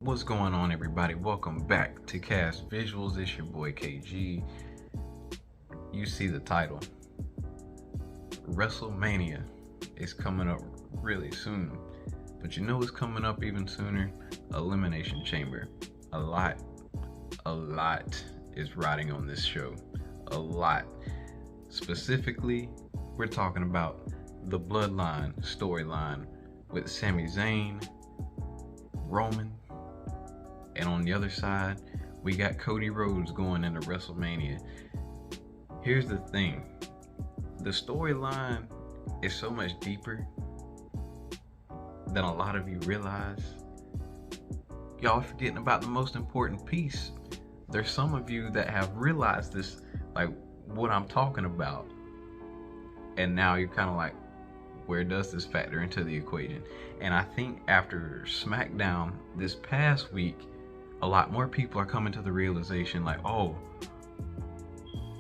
What's going on, everybody? Welcome back to Cast Visuals. It's your boy KG. You see the title. WrestleMania is coming up really soon. But you know what's coming up even sooner? Elimination Chamber. A lot is riding on this show. A lot. Specifically, we're talking about the Bloodline storyline with Sami Zayn, Roman, and on the other side, we got Cody Rhodes going into WrestleMania. Here's the thing. The storyline is so much deeper than a lot of you realize. Y'all forgetting about the most important piece. There's some of you that have realized this, like what I'm talking about. And now you're kind of like, where does this factor into the equation? And I think after SmackDown this past week, a lot more people are coming to the realization like, oh,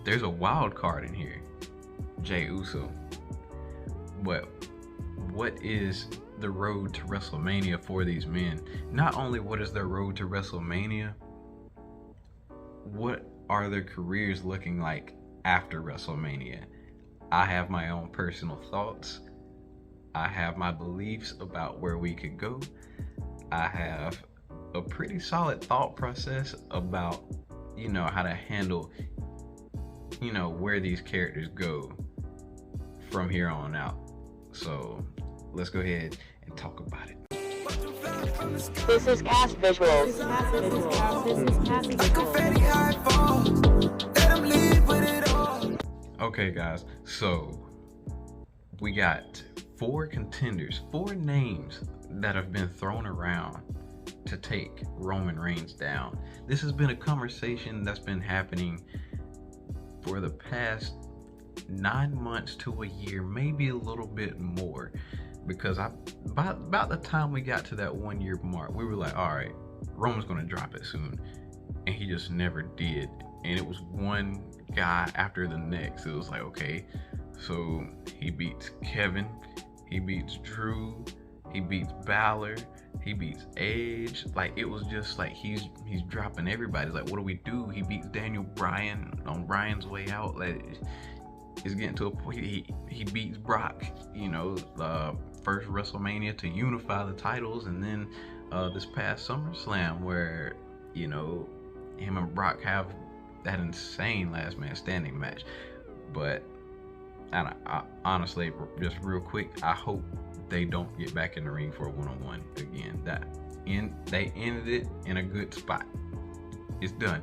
there's a wild card in here, Jey Uso. But what is the road to WrestleMania for these men? Not only what is their road to WrestleMania, what are their careers looking like after WrestleMania? I have my own personal thoughts. I have my beliefs about where we could go. I have a pretty solid thought process about, how to handle, where these characters go from here on out. So let's go ahead and talk about it. This is Cast Visuals. Okay, guys, so we got 4 contenders, 4 names that have been thrown around to take Roman Reigns down. This has been a conversation that's been happening for the past 9 months to a year, maybe a little bit more, because about the time we got to that 1 year mark, we were like, all right, Roman's gonna drop it soon, and he just never did. And it was one guy after the next. It was like, okay, so he beats Kevin, he beats Drew, he beats Balor, he beats Edge. Like, it was just like he's dropping everybody. It's like, what do we do? He beats Daniel Bryan on Bryan's way out. Like, it's getting to a point. He beats Brock, the first WrestleMania to unify the titles, and then this past SummerSlam where him and Brock have that insane last man standing match. But I honestly, just real quick, I hope they don't get back in the ring for a one-on-one again. They ended it in a good spot. It's done.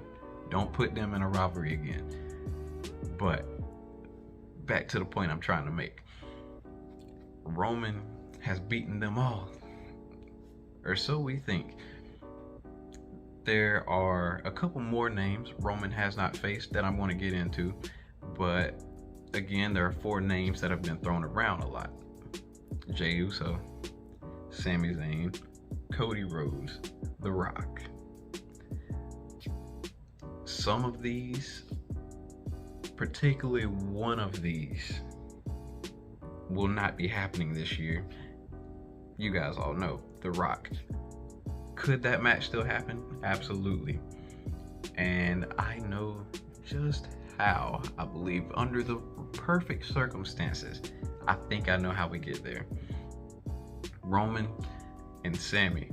Don't put them in a rivalry again. But back to the point I'm trying to make. Roman has beaten them all, or so we think. There are a couple more names Roman has not faced that I'm going to get into, but again, there are 4 names that have been thrown around a lot. Jey Uso, Sami Zayn, Cody Rhodes, The Rock. Some of these, particularly one of these, will not be happening this year. You guys all know, The Rock. Could that match still happen? Absolutely. And I know just how. I believe under the perfect circumstances, I think I know how we get there. Roman and Sami,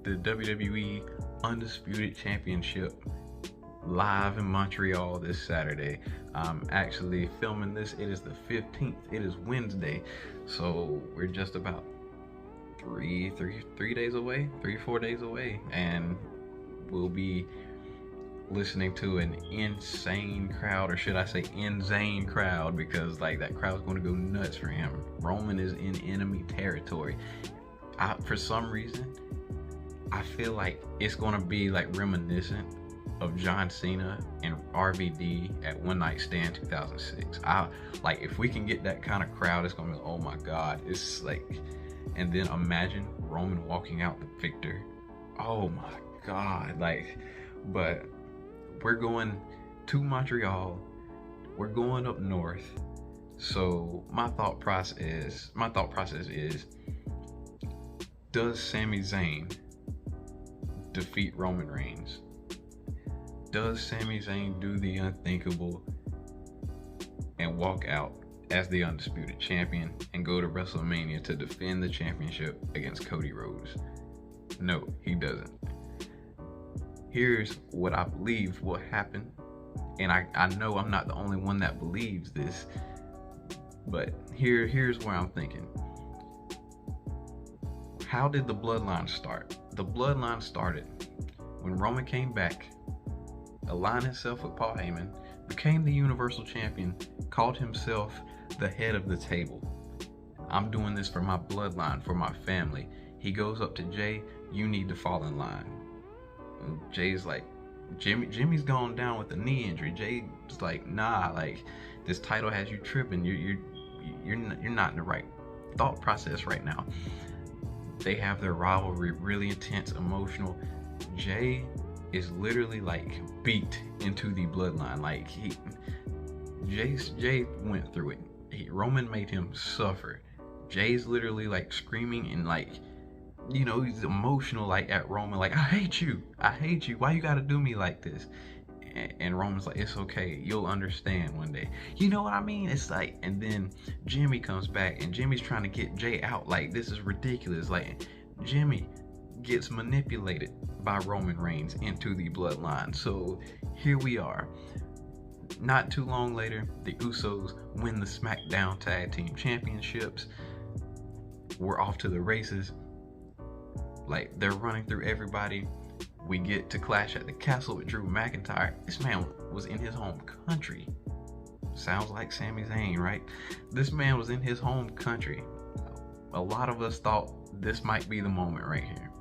the WWE Undisputed Championship, live in Montreal this Saturday. I'm actually filming this. It is the 15th. It is Wednesday. So we're just about 3 days away, 4 days away, and we'll be listening to an insane crowd, or should I say insane crowd, because like that crowd's going to go nuts for him. Roman is in enemy territory. For some reason, I feel like it's going to be like reminiscent of John Cena and RVD at One Night Stand 2006. Like, if we can get that kind of crowd, it's going to be, oh my God. It's like, and then imagine Roman walking out the victor. Oh my God. Like, but we're going to Montreal. We're going up north. So my thought process is, does Sami Zayn defeat Roman Reigns. Does Sami Zayn do the unthinkable and walk out as the undisputed champion and go to WrestleMania to defend the championship against Cody Rhodes? No, he doesn't. Here's what I believe will happen, and I know I'm not the only one that believes this, but here's where I'm thinking. How did the Bloodline start? The Bloodline started when Roman came back, aligned himself with Paul Heyman, became the Universal Champion, called himself the head of the table. I'm doing this for my bloodline, for my family. He goes up to Jay, you need to fall in line. And Jay's like, Jimmy's gone down with a knee injury. Jay's like, nah, like this title has you tripping. You're not in the right thought process right now. They have their rivalry, really intense, emotional. Jay is literally like beat into the bloodline. Like Jay went through it. Roman made him suffer. Jay's literally like screaming and like, you know, he's emotional like at Roman, like, I hate you. Why you gotta do me like this? And Roman's like, it's okay, you'll understand one day. You know what I mean? It's like, and then Jimmy comes back and Jimmy's trying to get Jay out. Like, this is ridiculous. Like, Jimmy gets manipulated by Roman Reigns into the bloodline. So here we are. Not too long later, the Usos win the SmackDown Tag Team Championships. We're off to the races. Like, they're running through everybody. We get to Clash at the Castle with Drew McIntyre. This man was in his home country. Sounds like Sami Zayn, right? This man was in his home country. A lot of us thought this might be the moment right here.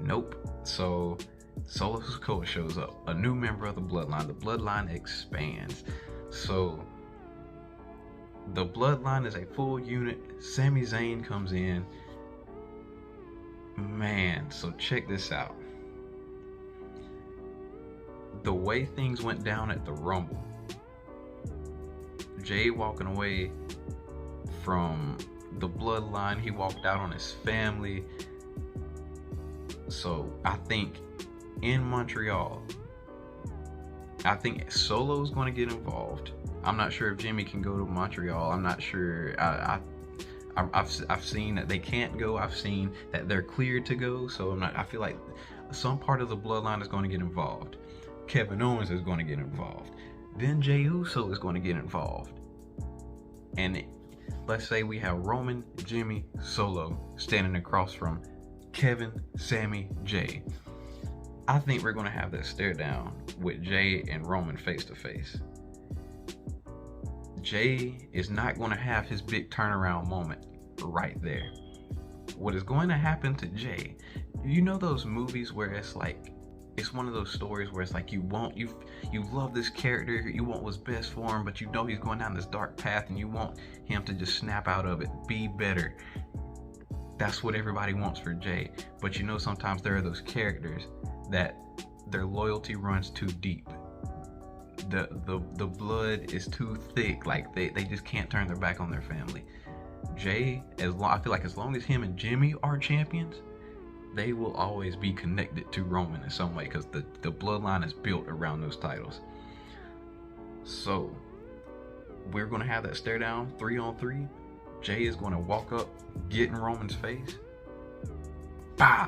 Nope. So Solo Sikoa shows up, a new member of the Bloodline. The Bloodline expands. So the Bloodline is a full unit. Sami Zayn comes in. Man, so check this out. The way things went down at the Rumble, Jay walking away from the Bloodline, he walked out on his family. So I think in Montreal, I think Solo's going to get involved. I'm not sure if Jimmy can go to Montreal. I'm not sure. I've seen that they can't go. I've seen that they're cleared to go. So I feel like some part of the Bloodline is going to get involved. Kevin Owens is going to get involved. Then Jey Uso is going to get involved. And let's say we have Roman, Jimmy, Solo standing across from Kevin, Sami, Jay. I think we're going to have that stare down with Jay and Roman face to face. Jay is not going to have his big turnaround moment right there. What is going to happen to Jay, you know those movies where it's like, it's one of those stories where it's like you love this character, you want what's best for him, but you know he's going down this dark path and you want him to just snap out of it, be better. That's what everybody wants for Jay. But you know, sometimes there are those characters that their loyalty runs too deep. The blood is too thick. Like they just can't turn their back on their family. Jay, I feel like as long as him and Jimmy are champions, they will always be connected to Roman in some way, because the bloodline is built around those titles. So we're gonna have that stare down 3-on-3. Jay is gonna walk up, get in Roman's face,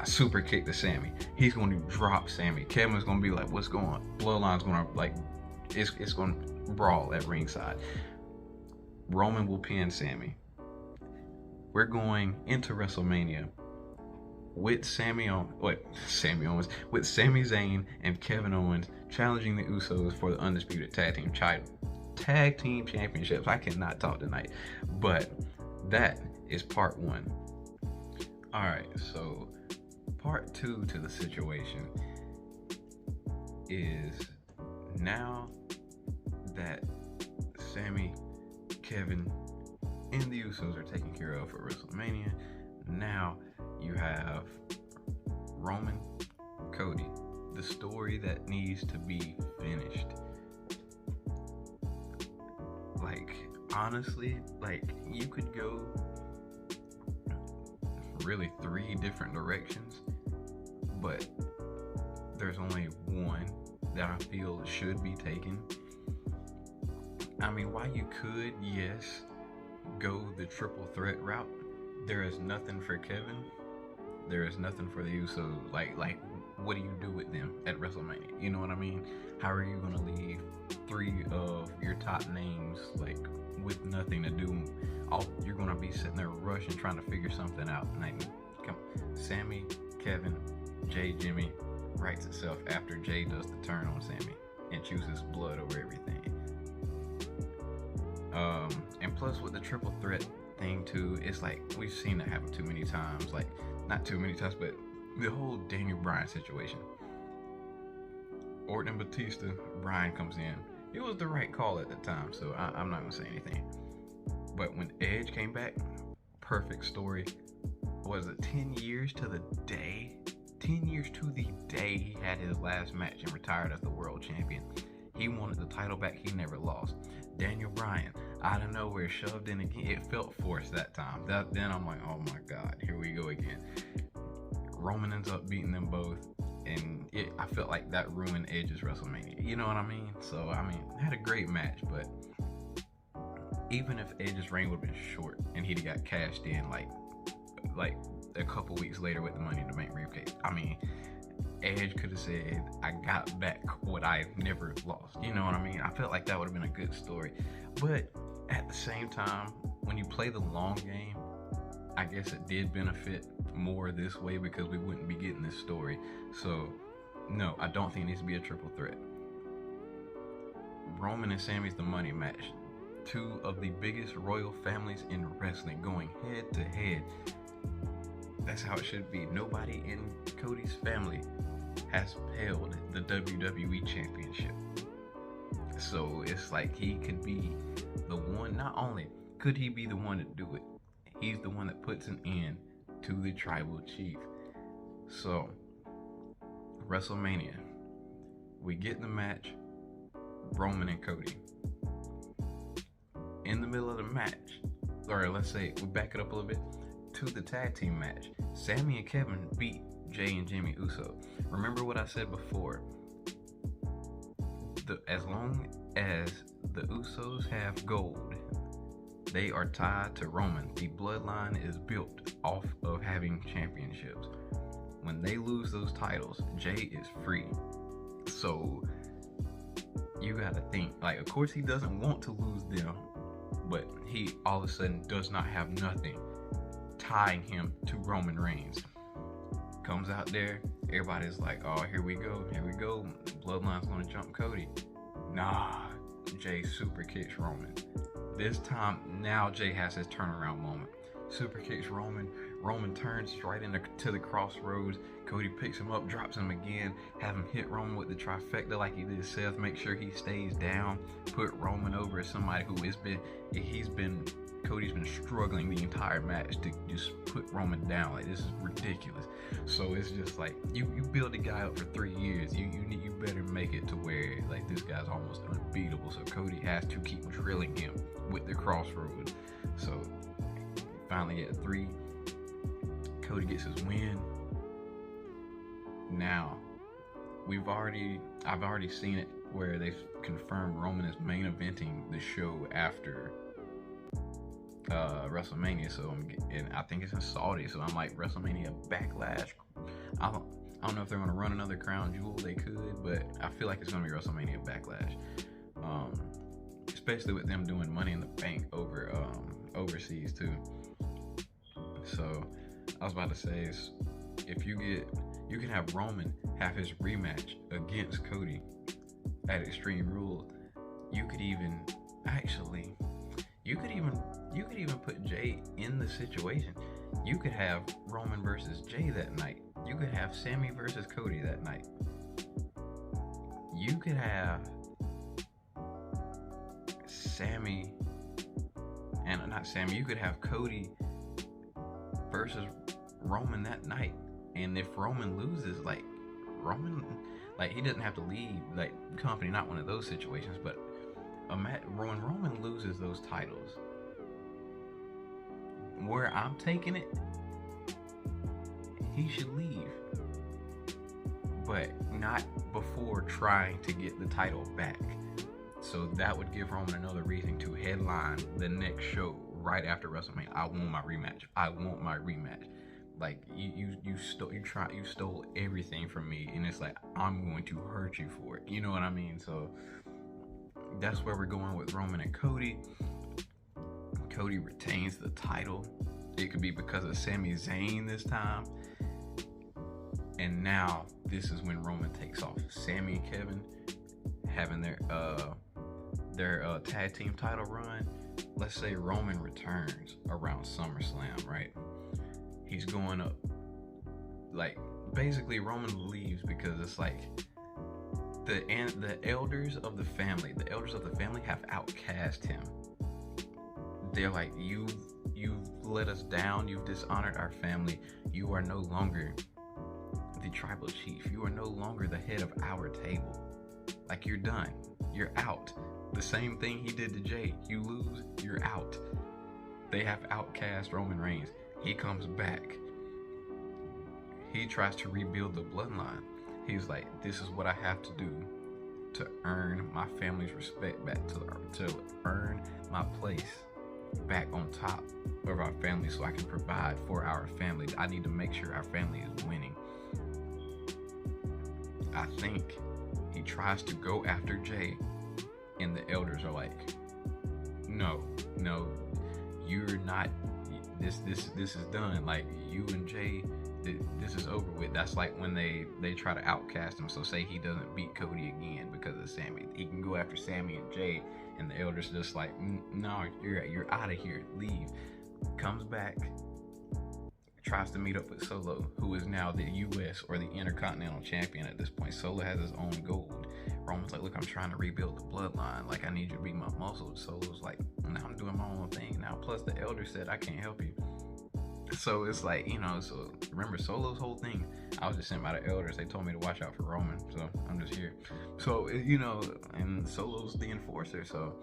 super kick to Sami. He's going to drop Sami. Kevin's gonna be like, what's going on? Bloodline's gonna like, it's gonna brawl at ringside. Roman will pin Sami. We're going into WrestleMania with with Sami Zayn and Kevin Owens challenging the Usos for the undisputed tag team championships. I cannot talk tonight, but that is part one. All right, so part two to the situation is, now that Sami, Kevin, and the Usos are taken care of for WrestleMania, now you have Roman, Cody, the story that needs to be finished. Like, honestly, like, you could go really 3 different directions, but there's only one that I feel should be taken. I mean, while you could, yes, go the triple threat route, there is nothing for Kevin. There is nothing for the Usos. Like, what do you do with them at WrestleMania? You know what I mean? How are you gonna leave 3 of your top names like with nothing to do? You're gonna be sitting there rushing, trying to figure something out. Like, come, Sami, Kevin, Jay, Jimmy writes itself after Jay does the turn on Sami and chooses blood over everything. And plus with the triple threat thing too, it's like we've seen it happen too many times. Like, not too many times, but the whole Daniel Bryan situation. Orton and Batista, Bryan comes in. It was the right call at the time, so I'm not gonna say anything. But when Edge came back, perfect story. Was it 10 years to the day? 10 years to the day he had his last match and retired as the world champion. He wanted the title back, he never lost. Daniel Bryan, out of nowhere, shoved in again. It felt forced that time. Then I'm like, oh my God, here we go again. Roman ends up beating them both, and I felt like that ruined Edge's WrestleMania. You know what I mean? So, I mean, had a great match, but even if Edge's reign would have been short and he'd got cashed in like a couple weeks later with the Money in the Bank briefcase, I mean, Edge could have said, I got back what I never lost. You know what I mean? I felt like that would have been a good story. But at the same time, when you play the long game, I guess it did benefit more this way because we wouldn't be getting this story. So, no, I don't think it needs to be a triple threat. Roman and Sami's the money match. 2 of the biggest royal families in wrestling going head to head. That's how it should be. Nobody in Cody's family has held the WWE Championship. So it's like he could be the one. Not only could he be the one to do it, he's the one that puts an end to the tribal chief. So, WrestleMania, we get in the match, Roman and Cody. In the middle of the match, or let's say we back it up a little bit to the tag team match, Sami and Kevin beat Jay and Jimmy Uso. Remember what I said before? As long as the Usos have gold, they are tied to Roman. The bloodline is built off of having championships. When they lose those titles, Jay is free. So you gotta think, like, of course he doesn't want to lose them, but he all of a sudden does not have nothing tying him to Roman Reigns. Comes out there, everybody's like, oh, here we go, Bloodline's gonna jump Cody. Nah, Jay super kicks Roman. This time, now Jay has his turnaround moment. Super kicks Roman. Roman turns right into the crossroads. Cody picks him up, drops him again, have him hit Roman with the trifecta like he did Seth. Make sure he stays down. Put Roman over as somebody who Cody's been struggling the entire match to just put Roman down. Like, this is ridiculous. So it's just like, you build a guy up for 3 years. You better make it to where, like, this guy's almost unbeatable. So Cody has to keep drilling him with the crossroads. So finally at 3, Cody gets his win. Now, I've already seen it where they've confirmed Roman is main eventing the show after WrestleMania. So I think it's in Saudi. So I'm like, WrestleMania Backlash. I don't know if they're gonna run another Crown Jewel. They could, but I feel like it's gonna be WrestleMania Backlash. Especially with them doing Money in the Bank over overseas too. So I was about to say is, if you can have Roman have his rematch against Cody at Extreme Rules. You could even put Jay in the situation. You could have Roman versus Jay that night. You could have Sami versus Cody that night. You could have you could have Cody versus Roman that night. And if Roman loses, he doesn't have to leave like company, not one of those situations, but when Roman loses those titles, where I'm taking it, he should leave. but not before trying to get the title back. So that would give Roman another reason to headline the next show right after WrestleMania. I want my rematch. I want my rematch. Like you stole everything from me, and it's like I'm going to hurt you for it. You know what I mean? So that's where we're going with Roman and Cody. Cody retains the title. It could be because of Sami Zayn this time. And now this is when Roman takes off. Sami and Kevin having their tag team title run. Let's say Roman returns around SummerSlam, right? He's going up. Like, basically Roman leaves because it's like the elders of the family have outcast him. They're like, you've let us down, you've dishonored our family, you are no longer the tribal chief, you are no longer the head of our table. Like, you're done, you're out. The same thing he did to Jay. You lose, you're out. They have outcast Roman Reigns. He comes back. He tries to rebuild the bloodline. He's like, this is what I have to do to earn my family's respect back, to earn my place back on top of our family so I can provide for our family. I need to make sure our family is winning. I think he tries to go after Jay, and the elders are like, no, you're not, this is done. Like, you and Jay, this is over with. That's like when they try to outcast him. So say he doesn't beat Cody again because of Sami, he can go after Sami and Jay, and the elders just like, no, you're out of here, leave. Comes back, tries to meet up with Solo, who is now the US or the Intercontinental Champion at this point. Solo has his own gold. Roman's like, look, I'm trying to rebuild the bloodline. Like, I need you to be my muscle. Solo's like, now I'm doing my own thing now. Plus, the elder said I can't help you. So it's like, so remember Solo's whole thing, I was just sent by the elders. They told me to watch out for Roman, so I'm just here. So, and Solo's the enforcer. So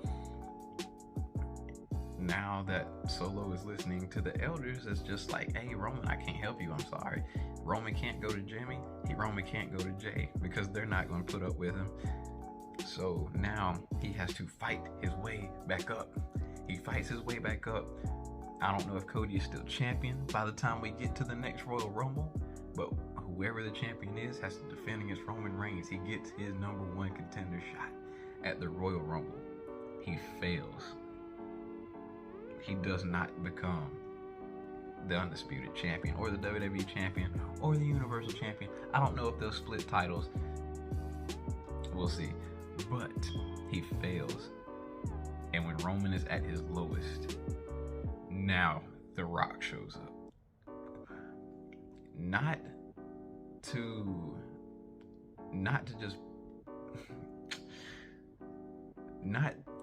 now that Solo is listening to the elders, it's just like, hey, Roman, I can't help you, I'm sorry. Roman can't go to Jimmy, Roman can't go to Jay, because they're not going to put up with him. So now he has to fight his way back up. He fights his way back up. I don't know if Cody is still champion by the time we get to the next Royal Rumble, but whoever the champion is has to defend against Roman Reigns. He gets his #1 contender shot at the Royal Rumble. He fails. He does not become the Undisputed Champion or the WWE Champion or the Universal Champion. I don't know if they'll split titles. We'll see. But he fails. And when Roman is at his lowest, now The Rock shows up. Not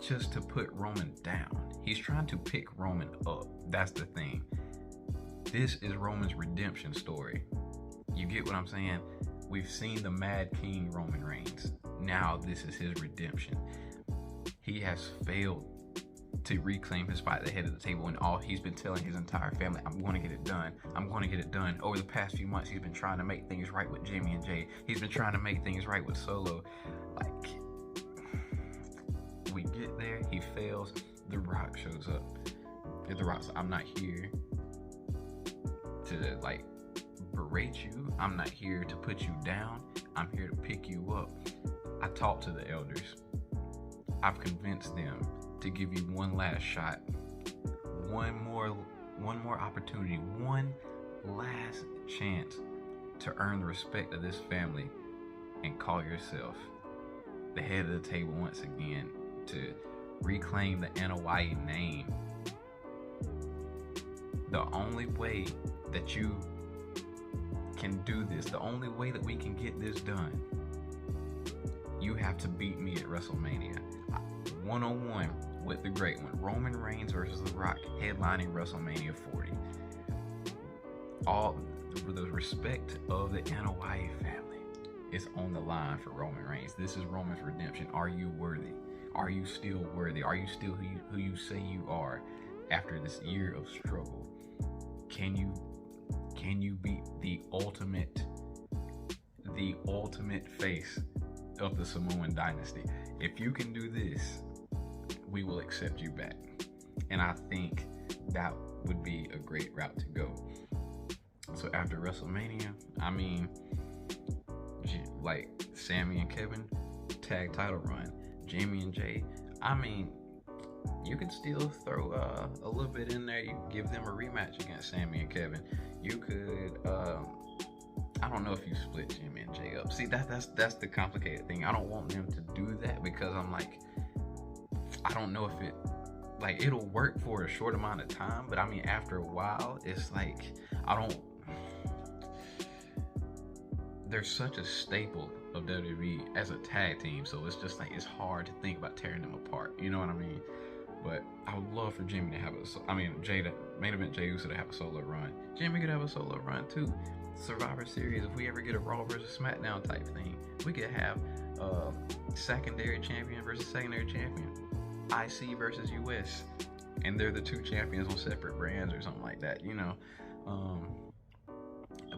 just to put Roman down. He's trying to pick Roman up. That's the thing. This is Roman's redemption story. You get what I'm saying? We've seen the Mad King Roman Reigns. Now this is his redemption. He has failed to reclaim his spot at the head of the table, and all he's been telling his entire family, I'm going to get it done. I'm going to get it done. Over the past few months, he's been trying to make things right with Jimmy and Jay. He's been trying to make things right with Solo. Like, we get there, he fails. The Rock shows up. And The Rock's like, I'm not here to like berate you. I'm not here to put you down. I'm here to pick you up. I talked to the elders. I've convinced them to give you one last shot, one more opportunity, one last chance to earn the respect of this family and call yourself the head of the table once again, to reclaim the Anoa'i name. The only way that you can do this, the only way that we can get this done, you have to beat me at WrestleMania. 1-on-1 with the great one, Roman Reigns versus The Rock, headlining WrestleMania 40. All the respect of the Anoa'i family is on the line for Roman Reigns. This is Roman's redemption. Are you worthy? Are you still worthy? Are you still who you say you are after this year of struggle? Can you beat the ultimate the ultimate face of the Samoan dynasty. If you can do this, we will accept you back. And I think that would be a great route to go. So after WrestleMania, I mean, like Sami and Kevin, tag title run. Jamie and Jay, I mean, you could still throw a little bit in there. You give them a rematch against Sami and Kevin. You could, I don't know if you split Jamie and Jay up. See, that's the complicated thing. I don't want them to do that because I'm like, I don't know if it'll work for a short amount of time, but I mean, after a while, it's like, they're such a staple of WWE as a tag team, so it's just like, it's hard to think about tearing them apart, you know what I mean? But I would love for Jimmy to have main event Jey Uso to have a solo run. Jimmy could have a solo run too. Survivor Series, if we ever get a Raw versus SmackDown type thing, we could have secondary champion versus secondary champion, IC versus US, and they're the two champions on separate brands or something like that, you know.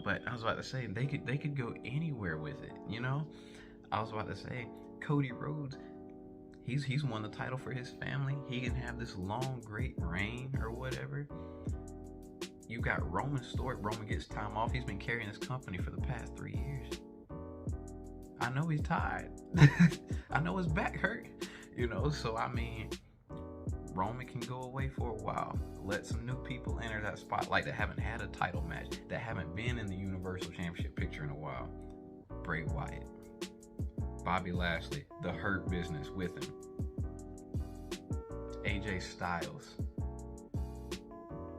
But I was about to say, they could go anywhere with it, you know. I was about to say, Cody Rhodes, he's won the title for his family. He can have this long, great reign or whatever. You got Roman's story. Roman gets time off. He's been carrying this company for the past 3 years. I know he's tired. I know his back hurt, you know. So I mean, Roman can go away for a while. Let some new people enter that spotlight that haven't had a title match, that haven't been in the Universal Championship picture in a while. Bray Wyatt, Bobby Lashley, the Hurt Business with him, AJ Styles.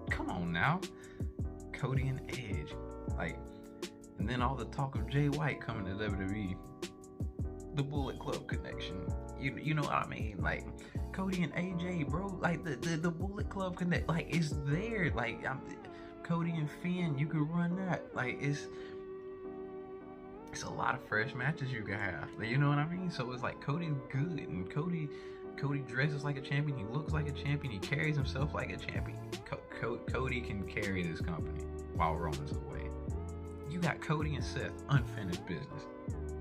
Come on now, Cody and Edge, like, and then all the talk of Jay White coming to WWE, the Bullet Club connection. You know what I mean? Like, Cody and AJ, bro, like the Bullet Club connect, like, it's there. Like, Cody and Finn, you could run that. Like, it's a lot of fresh matches you can have. You know what I mean? So it's like, Cody's good, and Cody dresses like a champion. He looks like a champion. He carries himself like a champion. Cody can carry this company while Roman's away. You got Cody and Seth, unfinished business.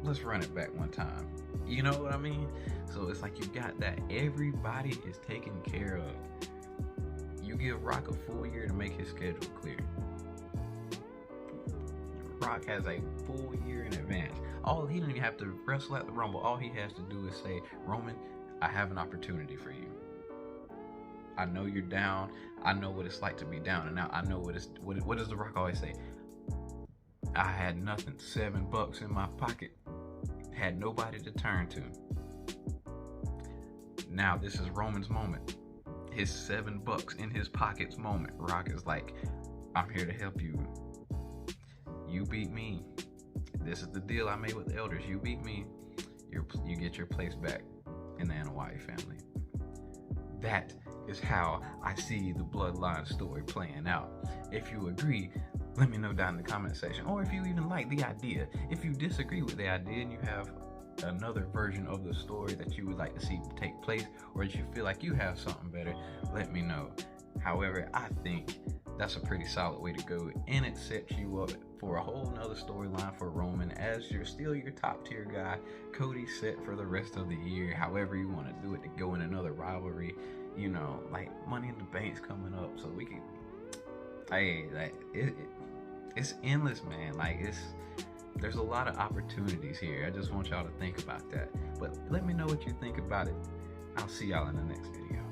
Let's run it back one time. You know what I mean? So it's like, you got that. Everybody is taken care of. You give Rock a full year to make his schedule clear. Rock has a full year in advance. He don't even have to wrestle at the Rumble. All he has to do is say, Roman, I have an opportunity for you. I know you're down. I know what it's like to be down and out. I know what does The Rock always say? I had nothing, $7 in my pocket. Had nobody to turn to. Now this is Roman's moment. His $7 in his pockets moment. Rock is like, I'm here to help you. You beat me. This is the deal I made with the elders. You beat me, you get your place back in the Anoa'i family. That is how I see the Bloodline story playing out. If you agree, let me know down in the comment section. Or if you even like the idea. If you disagree with the idea and you have another version of the story that you would like to see take place, or that you feel like you have something better, let me know. However, I think that's a pretty solid way to go, and it sets you up for a whole nother storyline for Roman as you're still your top tier guy. Cody set for the rest of the year, however you want to do it, to go in another rivalry. You know, like Money in the Bank's coming up, so we can, it's endless, man. Like, there's a lot of opportunities here. I just want y'all to think about that. But let me know what you think about it. I'll see y'all in the next video.